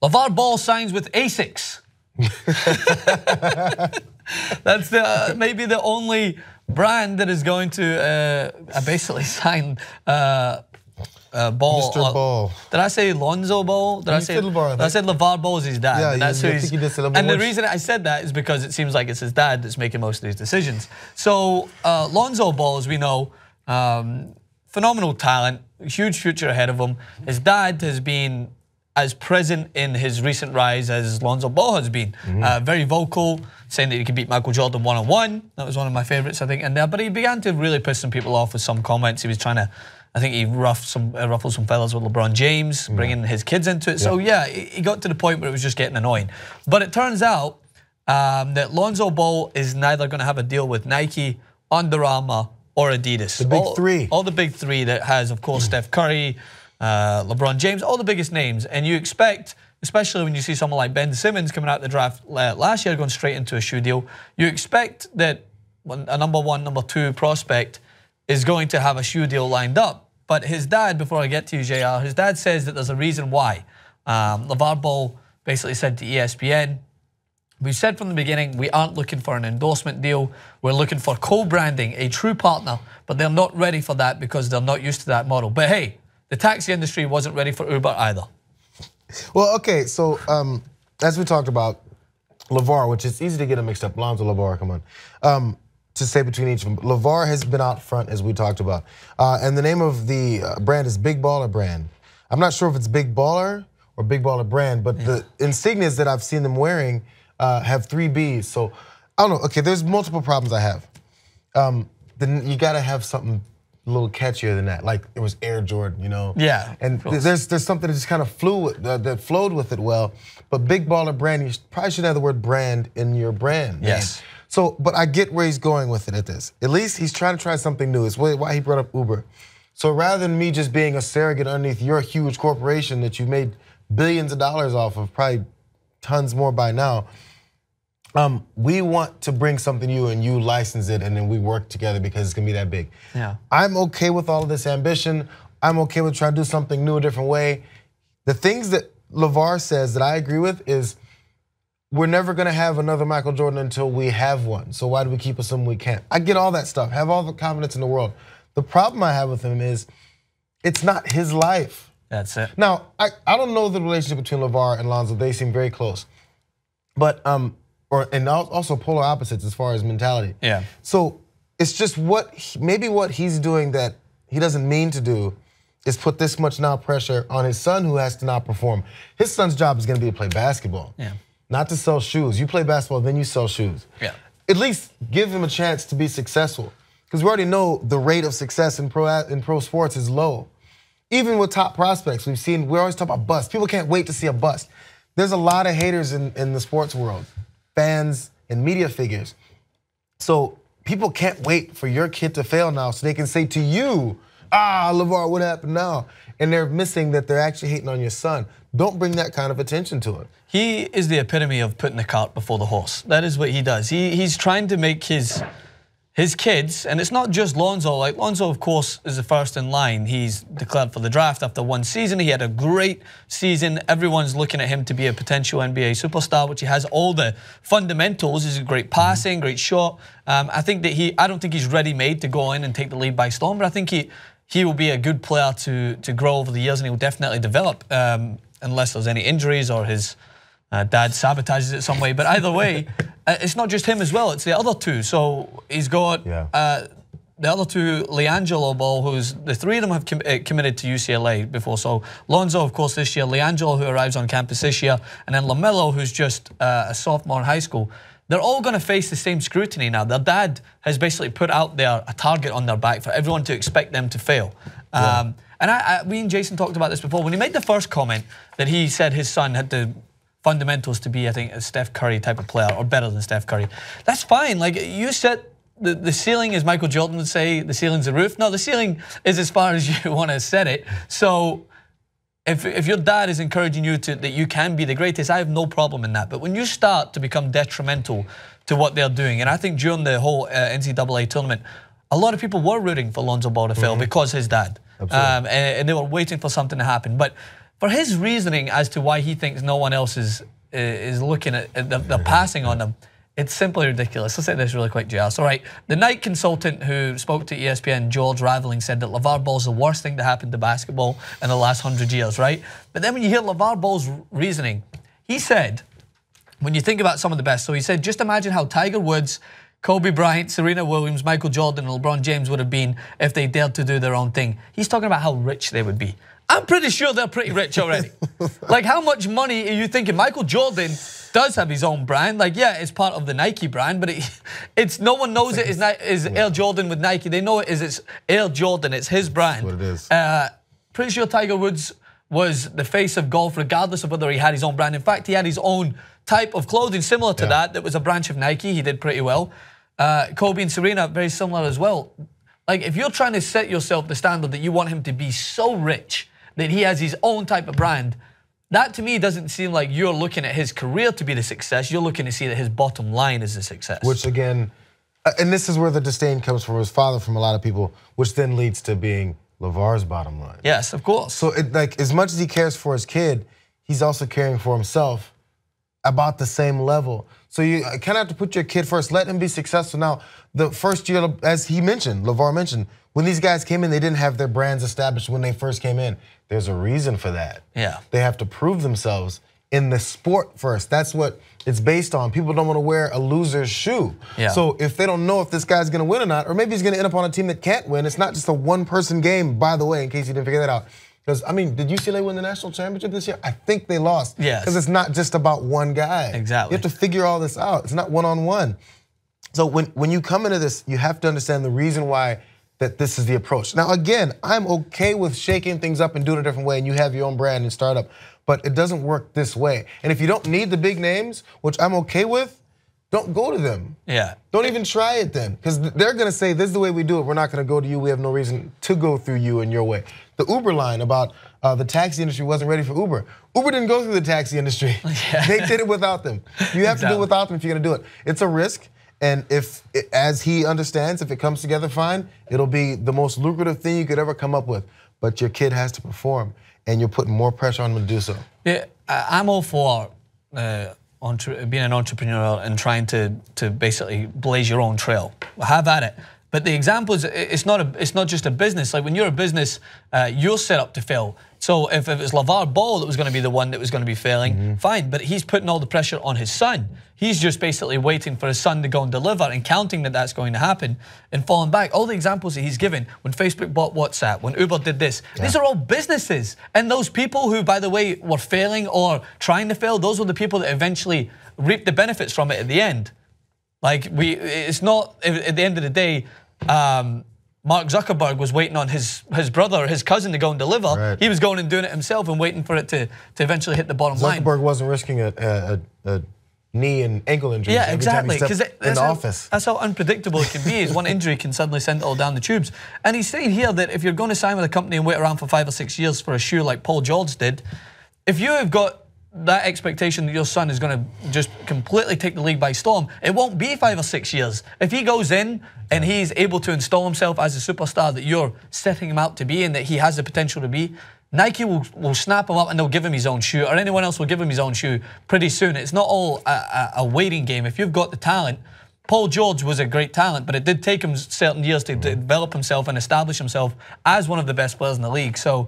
Lavar Ball signs with Asics. That's maybe the only brand that is going to basically sign Ball. Mr. Ball. Did I say Lonzo Ball? Did I say Lavar? I said Lavar Ball is his dad. Yeah, and that's who he's, and the reason I said that is because it seems like it's his dad that's making most of these decisions. So Lonzo Ball, as we know, phenomenal talent, huge future ahead of him. His dad has been as present in his recent rise as Lonzo Ball has been. Very vocal, saying that he could beat Michael Jordan one-on-one. That was one of my favorites, I think. But he began to really piss some people off with some comments. He was trying to, I think he ruffled some feathers with LeBron James, bringing his kids into it. So yeah, he got to the point where it was just getting annoying. But it turns out that Lonzo Ball is neither going to have a deal with Nike, Under Armour, or Adidas. The big three. All the big three that has, of course, Steph Curry, LeBron James, all the biggest names. And you expect, especially when you see someone like Ben Simmons coming out the draft last year going straight into a shoe deal, you expect that a number one, number two prospect is going to have a shoe deal lined up. But his dad, before I get to you, JR, his dad says that there's a reason why. Lavar Ball basically said to ESPN, "We've said from the beginning, we aren't looking for an endorsement deal. We're looking for co-branding, a true partner, but they're not ready for that because they're not used to that model. But hey, the taxi industry wasn't ready for Uber either." Well, okay, so as we talked about, Lavar, which is easy to get him mixed up, Lonzo Lavar, come on. To say between each of them, Lavar has been out front, as we talked about. And the name of the brand is Big Baller Brand. I'm not sure if it's Big Baller or Big Baller Brand, but the insignias that I've seen them wearing have 3 Bs. So, I don't know. Okay, there's multiple problems I have. Then you gotta have something a little catchier than that. Like it was Air Jordan, you know? Yeah. And there's something that just kind of that flowed with it well. But Big Baller Brand, you probably should have the word brand in your brand name. Yes. So, but I get where he's going with it at this. At least he's trying to try something new. It's why he brought up Uber. So rather than me just being a surrogate underneath your huge corporation that you made billions of dollars off of, probably tons more by now, we want to bring something new and you license it and then we work together because it's gonna be that big. Yeah. I'm okay with all of this ambition. I'm okay with trying to do something new, a different way. The things that Lavar says that I agree with is, we're never gonna have another Michael Jordan until we have one. So why do we keep assuming we can't? I get all that stuff, have all the confidence in the world. The problem I have with him is, it's not his life. That's it. Now, I don't know the relationship between Lavar and Lonzo, they seem very close. But, and also polar opposites as far as mentality. Yeah. So it's just maybe what he's doing that he doesn't mean to do is put this much now pressure on his son who has to now perform. His son's job is gonna be to play basketball. Yeah. Not to sell shoes. You play basketball, then you sell shoes. Yeah. At least give him a chance to be successful. Because we already know the rate of success in pro sports is low. Even with top prospects, we always talk about busts. People can't wait to see a bust. There's a lot of haters in the sports world, fans and media figures. So people can't wait for your kid to fail now so they can say to you, Lavar, what happened now? And they're missing that they're actually hating on your son. Don't bring that kind of attention to him. He is the epitome of putting the cart before the horse. That is what he does. He's trying to make his kids, and it's not just Lonzo. Like Lonzo, of course, is the first in line. He's declared for the draft after 1 season. He had a great season. Everyone's looking at him to be a potential NBA superstar, which he has all the fundamentals. He's a great passing, great shot. I think that I don't think he's ready-made to go in and take the lead by storm, but I think he will be a good player to grow over the years, and he will definitely develop, unless there's any injuries or his dad sabotages it some way. But either way, it's not just him as well, it's the other two. So he's got the other two, LiAngelo Ball, the 3 of them have committed to UCLA before. So Lonzo, of course, this year, LiAngelo, who arrives on campus this year, and then LaMelo, who's just a sophomore in high school. They're all going to face the same scrutiny now. Their dad has basically put out there a target on their back for everyone to expect them to fail. And we and Jason talked about this before. When he made the first comment that he said his son had the fundamentals to be, I think, a Steph Curry type of player, or better than Steph Curry. That's fine. Like, you set the ceiling, as Michael Jordan would say, the ceiling's the roof. No, the ceiling is as far as you want to set it. So if your dad is encouraging you that you can be the greatest, I have no problem in that. But when you start to become detrimental to what they're doing, and I think during the whole NCAA tournament, a lot of people were rooting for Lonzo Ball to fail because his dad. And they were waiting for something to happen. But for his reasoning as to why he thinks no one else is looking at the passing on him, it's simply ridiculous. Let's say this really quick, JR. So, right, the Nike consultant who spoke to ESPN, George Raveling, said that Lavar Ball is the worst thing to happen to basketball in the last 100 years, right? But then when you hear Lavar Ball's reasoning, he said, when you think about some of the best, so he said, just imagine how Tiger Woods, Kobe Bryant, Serena Williams, Michael Jordan, and LeBron James would have been if they dared to do their own thing. He's talking about how rich they would be. I'm pretty sure they're pretty rich already. Like, how much money are you thinking? Michael Jordan does have his own brand. Like, yeah, it's part of the Nike brand, but it's no one knows it is Air Jordan with Nike. They know it's Air Jordan. It's his brand. That's what it is. Pretty sure Tiger Woods was the face of golf, regardless of whether he had his own brand. In fact, he had his own type of clothing similar to that was a branch of Nike. He did pretty well. Kobe and Serena, very similar as well. Like, if you're trying to set yourself the standard that you want him to be so rich that he has his own type of brand, that to me doesn't seem like you're looking at his career to be the success. You're looking to see that his bottom line is the success. Which again, and this is where the disdain comes from his father, from a lot of people, which then leads to being Lavar's bottom line. Yes, of course. So like, as much as he cares for his kid, he's also caring for himself about the same level. So you kind of have to put your kid first. Let him be successful. Now, the first year, as he mentioned, Lavar mentioned, when these guys came in, they didn't have their brands established when they first came in. There's a reason for that. Yeah. They have to prove themselves in the sport first. That's what it's based on. People don't want to wear a loser's shoe. Yeah. So if they don't know if this guy's going to win or not, or maybe he's going to end up on a team that can't win, it's not just a one-person game, by the way, in case you didn't figure that out. Because, I mean, did UCLA win the national championship this year? I think they lost. Yes. Because it's not just about one guy. Exactly. You have to figure all this out. It's not one-on-one. So when you come into this, you have to understand the reason why that this is the approach. Now, again, I'm okay with shaking things up and doing it a different way, and you have your own brand and startup, but it doesn't work this way. And if you don't need the big names, which I'm okay with, don't go to them. Yeah. Don't even try it then, because they're gonna say, this is the way we do it. We're not gonna go to you. We have no reason to go through you and your way. The Uber line about the taxi industry wasn't ready for Uber. Uber didn't go through the taxi industry. Yeah. They did it without them. You have to do it without them if you're gonna do it. It's a risk. And if, as he understands, if it comes together fine, it'll be the most lucrative thing you could ever come up with. But your kid has to perform, and you're putting more pressure on him to do so. Yeah, I'm all for being an entrepreneur and trying to basically blaze your own trail. Have at it. But the example is, it's not just a business. Like, when you're a business, you're set up to fail. So if it was Lavar Ball that was going to be the one that was going to be failing, fine. But he's putting all the pressure on his son. He's just basically waiting for his son to go and deliver and counting that that's going to happen and falling back. All the examples that he's given, when Facebook bought WhatsApp, when Uber did this, these are all businesses. And those people who, by the way, were failing or trying to fail, those were the people that eventually reaped the benefits from it at the end. Like, it's not, at the end of the day, Mark Zuckerberg was waiting on his brother or his cousin to go and deliver. Right. He was going and doing it himself and waiting for it to eventually hit the bottom line. Zuckerberg wasn't risking a knee and ankle injuries every time he stepped in the office. That's how unpredictable it can be. Is one injury can suddenly send it all down the tubes. And he's saying here that if you're going to sign with a company and wait around for 5 or 6 years for a shoe like Paul George did, if you have got that expectation that your son is going to just completely take the league by storm, it won't be 5 or 6 years. If he goes in and he's able to install himself as a superstar that you're setting him out to be and that he has the potential to be, Nike will snap him up and they'll give him his own shoe, or anyone else will give him his own shoe pretty soon. It's not all a waiting game. If you've got the talent, Paul George was a great talent, but it did take him certain years to develop himself and establish himself as one of the best players in the league. So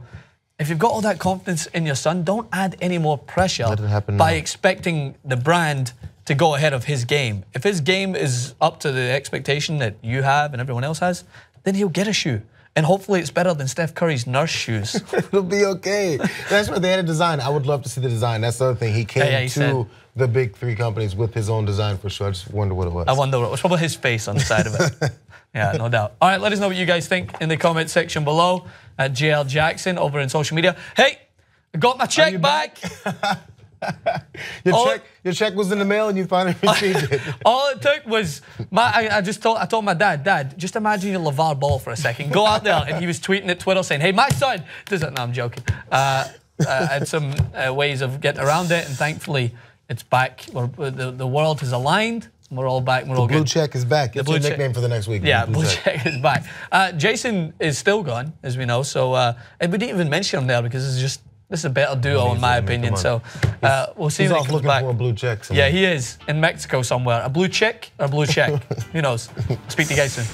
if you've got all that confidence in your son, don't add any more pressure by expecting the brand to go ahead of his game. If his game is up to the expectation that you have and everyone else has, then he'll get a shoe. And hopefully it's better than Steph Curry's nurse shoes. It'll be okay. That's what they had a design. I would love to see the design. That's the other thing. He came to the big 3 companies with his own design for sure. I just wonder what it was. I wonder what it was. Probably his face on the side of it. Yeah, no doubt. All right, let us know what you guys think in the comment section below at JL Jackson over in social media. Hey, I got my check back. Your check was in the mail and you finally received it. All it took was, I told my dad, just imagine you're Lavar Ball for a second. Go out there, and he was tweeting at Twitter saying, hey, my son does it. No, I'm joking. Had some ways of getting around it, and thankfully it's back. The world has aligned. We're all back. We're all good. The blue check is back. It's your nickname for the next week. Yeah, blue check is back. Jason is still gone, as we know. So and we didn't even mention him there because it's just This is a better duo, in my opinion. So we'll see He's when he off comes looking back. for a blue check. Yeah, he is in Mexico somewhere. A blue chick or a blue check? Who knows? Speak to you guys soon.